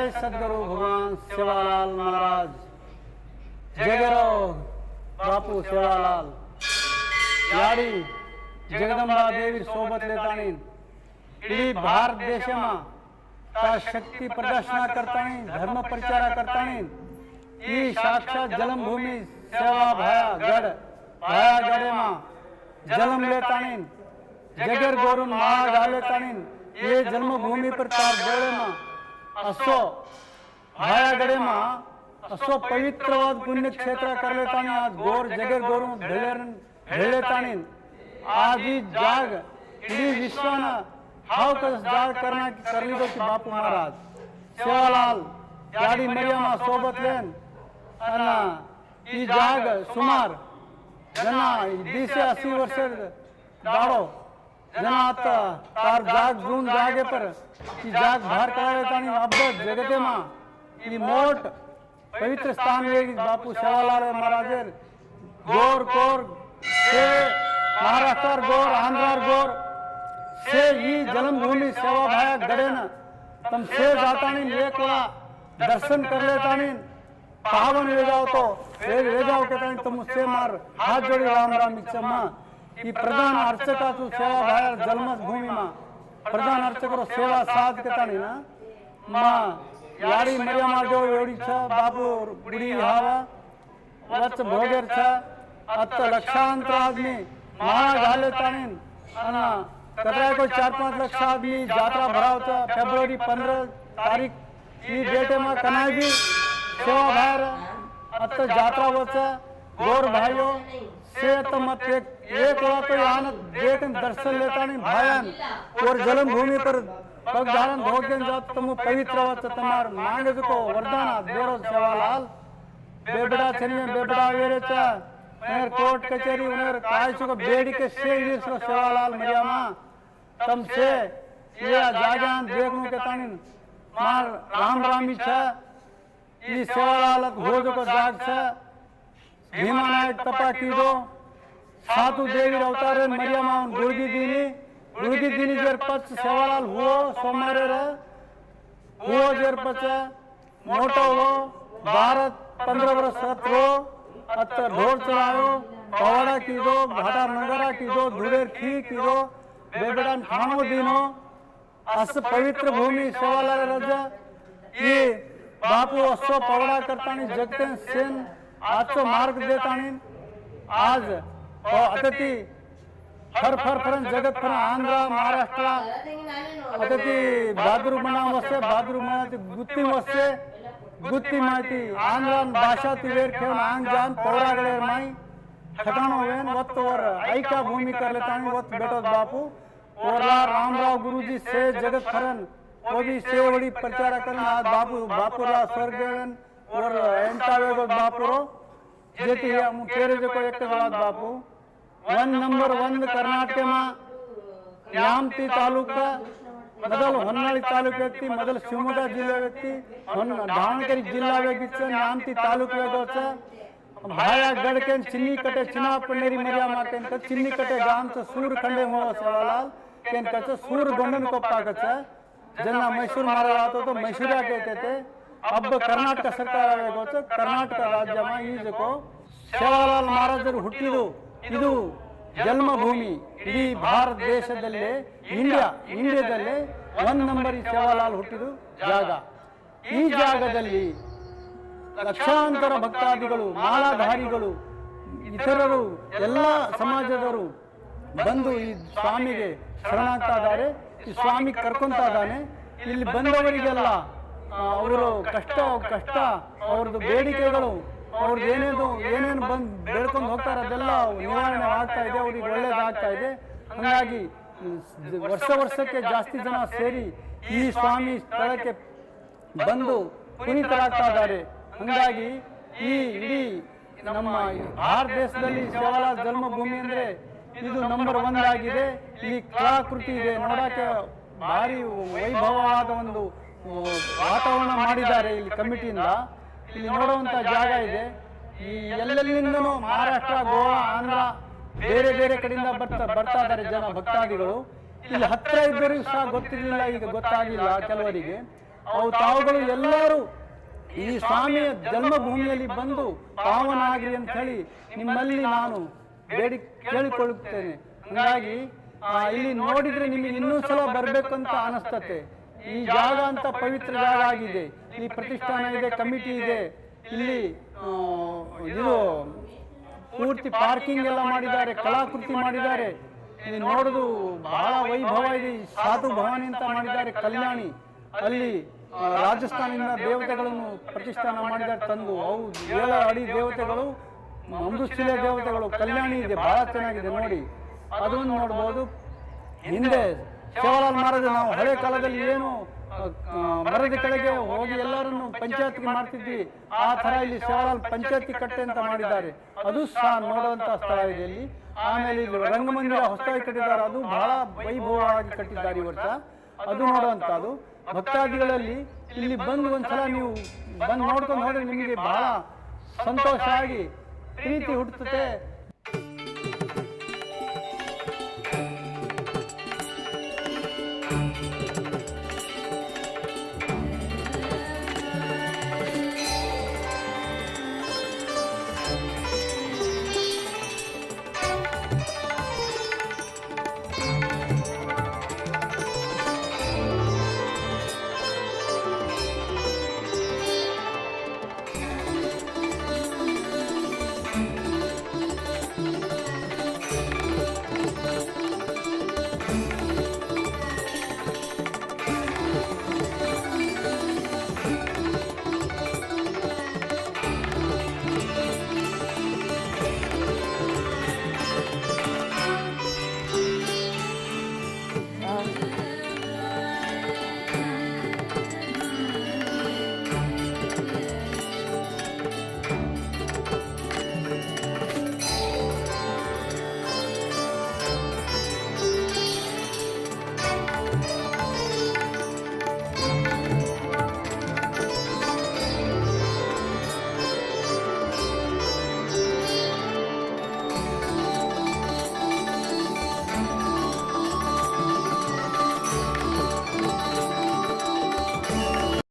जय सदगुरु भगवान सेवालाल महाराज जगरो बापू सेवालाल याडी जगदंबा देवी सोबत लेतानी इडी भारत देशमा ता शक्ति प्रदर्शन करतानी धर्म प्रचार करतानी ई साक्षात जलमभूमि सेवा भाया गडेमा जन्म लेतानी जगर गोरून माळ घालेतानी ये जन्मभूमी पर तार गोळेमा असो भाया गडेमा असो पवित्रवाद पुण्य क्षेत्र कर लेतानी आज गोर जगर गोरून भेलेतानी आज ही जाग इडी विश्वाना हाव कस जाग करना करली दो की बापू महाराज सेवालाल याडी मरियमा सोबत लेन अना ई जाग सुमार जना 20-80 वर्ष दाडो जना आता तार जाग जून जागे पर ई जाग बाहर करावेतानी अब जगतेमा ई मोठ पवित्र स्थान वेगी बापू सेवालाल महाराजेर गोर कोर से महाराष्ट्र गोर आंध्र गोर से ई जन्मभूमि सेवा भाया गडेन तम से जातानी एकला दर्शन कर लेतानी पावन वेजावतो वेजाव के तुम से मार हाथ जोड़ी राम राम इच्छमा ई प्रधान अर्चका तू सेवा भाया जन्मभूमि मा प्रधान अर्चकरो सेवा साध केतानी ना मा याडी मरियमा जो एवढी छ बापू गुडी हावा वच भोगेर छ अत लक्षांतर आदमी माळा घालेतानी अना कतरा को 4-5 लाख आदमी यात्रा भरावता फेब्रुवारी 15 तारीख ई डेटे मा कनाई भी सेवा भायर अत यात्रा वचा गोर भाइयों से मत एक तो यान देख दर्शन लेतानी भायन और जन्मभूमि पर पग धारण भोगन जात तुम पवित्र वच तमार मांगे को वरदान देरो सेवालाल बेबड़ा छनिए बेबड़ा वेरे चा उनर कोर्ट कचहरी उनर कायसु को बेड़ी के से सेवालाल मरियामा तम से ये जागान देखनु के तानी मार राम रामी छ ई सेवालाल भोज को जाग छ भीमा नायक तपा कीदो साधु देवी अवतारे मरियमा गुर्गी दीनी जर पच सेवालाल हुओ सोमारे रे हुओ जर पच मोटो हो भारत 15 वर्ष सत्रो अत ढोल चलायो पवाड़ा कीदो भाटा नगरा कीदो धुरेर खी कीदो बेबड़ान खानो दीनो अस पवित्र भूमि सेवालाल राजा ये बापू असो पवड़ा करतानी जगते सेन आजचो मार्ग देतानी आज अतिथि फरफरन जगत फर आंध्र महाराष्ट्र अतिथि भाद्रू मना वसे भाद्रू मना गुत्ती माहिती आंध्र भाषा ती वेर खेळून आंग जान पौरागडे माई ठिकाणो वेन वत वर ऐका भूमि कर लेतानी वत बेटो बापू ओरला रामराव गुरुजी से जगत फरन वो भी सेवड़ी प्रचार करना आज बापूला स्वर्ग देवन और एंटावेगो बापूरो जेती हम तेरे जो को एक बात बापू 1 नंबर 1 कर्नाटक में न्यामती तालुका ಮೊದಲು ಹೊನ್ನಾಳಿ ತಾಲೂಕು ವ್ಯಕ್ತಿ ಮೊದಲು ಶಿವಮೊಗ್ಗ ಜಿಲ್ಲೆ ವ್ಯಕ್ತಿ ದಾವಣಗೆರೆ ಜಿಲ್ಲಾ ವ್ಯಕ್ತಿ ನ್ಯಾಮತಿ ತಾಲೂಕು ವ್ಯಕ್ತ भाया गढ़ के चिन्नी कटे चिना पनेरी मरिया माकेन का चिन्नी कटे गांव से सूर खंडे हो सेवालाल केन का सूर गोंडन कोप्पा का जना मैसूर मारा जातो तो मैसूरिया कहते थे अब कर्नाटक सरकार आवेगो तो कर्नाटक राज्य में ई जको सेवालाल महाराजರು ಹುಟ್ಟಿದು ಇದು ಜನ್ಮಭೂಮಿ ಇಡೀ ಭಾರತ ದೇಶದಲ್ಲಿ ಇಂಡಿಯಾದಲ್ಲಿ 1 ನಂಬರ್ ಈ ಸೇವಾಲಾಲ್ ಹುಟ್ಟಿದು ಜಾಗ ಈ ಜಾಗದಲ್ಲಿ ಲಕ್ಷಾಂತರ ಭಕ್ತಾದಿಗಳು ಮಾಲಾಧಾರಿಗಳು ಇತರರು ಎಲ್ಲ ಸಮಾಜದವರು ಬಂದು ಈ ಸ್ವಾಮಿಗೆ ಶರಣಾಗ್ತಾ ಇದ್ದಾರೆ ಈ ಸ್ವಾಮಿ ಕರ್ಕೊಂತಾ ಇದ್ದಾನೆ ಇಲ್ಲಿ ಬಂದವರಿಗೆಲ್ಲ ಅವರು ಕಷ್ಟ ಅವ್ರದ್ದು ಬೇಡಿಕೆಗಳು ಅವ್ರದ್ದು ಏನೇನು ಬಂದು ಬೇಡ್ಕೊಂಡು ಹೋಗ್ತಾರೆ ಅದೆಲ್ಲ ನಿವಾರಣೆ ಆಗ್ತಾ ಇದೆ ಅವ್ರಿಗೆ ಒಳ್ಳೇದಾಗ್ತಾ ಇದೆ ಹಾಗಾಗಿ ವರ್ಷಕ್ಕೆ ಜಾಸ್ತಿ ಜನ ಸೇರಿ ಈ ಸ್ವಾಮಿ ಸ್ಥಳಕ್ಕೆ ಬಂದು ಪುನೀತರಾಗ್ತಾ ಇದ್ದಾರೆ ಹಾಗಾಗಿ ಈ ಇಡೀ ನಮ್ಮ ಭಾರತ ದೇಶದಲ್ಲಿ ಸೇವಾಲಾಲ್ ಜನ್ಮಭೂಮಿ ಅಂದ್ರೆ ಇದು ನಂಬರ್ 1 ಆಗಿದೆ ಈ ಕಲಾಕೃತಿ ಇದೆ ನೋಡಕ್ಕೆ ಭಾರಿ ವೈಭವವಾದ ಒಂದು ವಾತಾವರಣ ಮಾಡಿದ್ದಾರೆ ಇಲ್ಲಿ ಕಮಿಟಿಯಿಂದ ಇಲ್ಲಿ ನೋಡುವಂತ ಜಾಗ ಇದೆ ಈ ಎಲ್ಲೆಲ್ಲಿಂದನೂ ಮಹಾರಾಷ್ಟ್ರ ಗೋವಾ ಆಂಧ್ರ ಬೇರೆ ಕಡೆಯಿಂದ ಬರ್ತಾ ಇದ್ದಾರೆ ಜನ ಭಕ್ತಾದಿಗಳು ಇಲ್ಲಿ ಹತ್ರ ಇದ್ದವರಿಗೂ ಸಹ ಗೊತ್ತಿರಲಿಲ್ಲ ಈಗ ಗೊತ್ತಾಗಿಲ್ಲ ಕೆಲವರಿಗೆ ತಾವುಗಳು ಎಲ್ಲರೂ ಈ ಸ್ವಾಮಿಯ ಜನ್ಮಭೂಮಿಯಲ್ಲಿ ಬಂದು ಪಾವನಾಗ್ರಿ ಅಂತ ಹೇಳಿ ನಿಮ್ಮಲ್ಲಿ ನಾನು ಕೇಳಿಕೊಳ್ಳುತ್ತೇನೆ. ಹಾಗಾಗಿ ಇಲ್ಲಿ ನೋಡಿದ್ರೆ ನಿಮಗೆ ಇನ್ನೂ ಸಲ ಬರ್ಬೇಕಂತ ಅನಿಸ್ತತೆ. ಈ ಜಾಗ ಅಂತ ಪವಿತ್ರ ಜಾಗ ಆಗಿದೆ. ಇಲ್ಲಿ ಪ್ರತಿಷ್ಠಾನ ಇದೆ, ಕಮಿಟಿ ಇದೆ, ಇಲ್ಲಿ ಇದು ಪೂರ್ತಿ ಪಾರ್ಕಿಂಗ್ ಎಲ್ಲ ಮಾಡಿದ್ದಾರೆ, ಕಲಾಕೃತಿ ಮಾಡಿದ್ದಾರೆ. ಇಲ್ಲಿ ನೋಡುದು ಬಹಳ ವೈಭವ ಇದೆ. ಸಾಧು ಭವಾನಿ ಅಂತ ಮಾಡಿದ್ದಾರೆ ಕಲ್ಯಾಣಿ. ಅಲ್ಲಿ ರಾಜಸ್ಥಾನದಿಂದ ದೇವತೆಗಳನ್ನು ಪ್ರತಿಷ್ಠಾನ ಮಾಡಿದ್ದಾರೆ ತಂದು. ಅವು 7 ಅಡಿ ದೇವತೆಗಳು, ಅಮೃತಶಿಲೆ ದೇವತೆಗಳು. ಕಲ್ಯಾಣಿ ಇದೆ, ಬಹಳ ಚೆನ್ನಾಗಿದೆ ನೋಡಿ. ಅದನ್ನು ನೋಡ್ಬೋದು. ಹಿಂದೆ ಸೇವಾಲಾಲ್ ಮಹಾರಾಜ ನಾವು ಹಳೆ ಕಾಲದಲ್ಲಿ ಏನು ಮರದ ಕೆಳಗೆ ಹೋಗಿ ಎಲ್ಲರನ್ನು ಪಂಚಾಯತ್ಗೆ ಮಾಡ್ತಿದ್ವಿ, ಆ ಥರ ಇಲ್ಲಿ ಸೇವಾಲಾಲ್ ಪಂಚಾಯತಿ ಕಟ್ಟೆ ಅಂತ ಮಾಡಿದ್ದಾರೆ. ಅದು ಸಹ ನೋಡುವಂಥ ಸ್ಥಳ ಇದೆ ಇಲ್ಲಿ. ಆಮೇಲೆ ಇಲ್ಲಿ ರಂಗಮಂದಿರ ಹೊಸದಾಗಿ ಕಟ್ಟಿದ್ದಾರೆ, ಅದು ಬಹಳ ವೈಭವವಾಗಿ ಕಟ್ಟಿದ್ದಾರೆ ಈ ವರ್ಷ. ಅದು ನೋಡುವಂಥದ್ದು. ಭಕ್ತಾದಿಗಳಲ್ಲಿ ಇಲ್ಲಿ ಬಂದು ಒಂದ್ಸಲ ನೀವು ಬಂದು ನೋಡ್ಕೊಂಡು ಹೋದ್ರೆ ನಿಮಗೆ ಬಹಳ ಸಂತೋಷ ಆಗಿ ಪ್ರೀತಿ ಹುಟ್ಟುತ್ತೆ.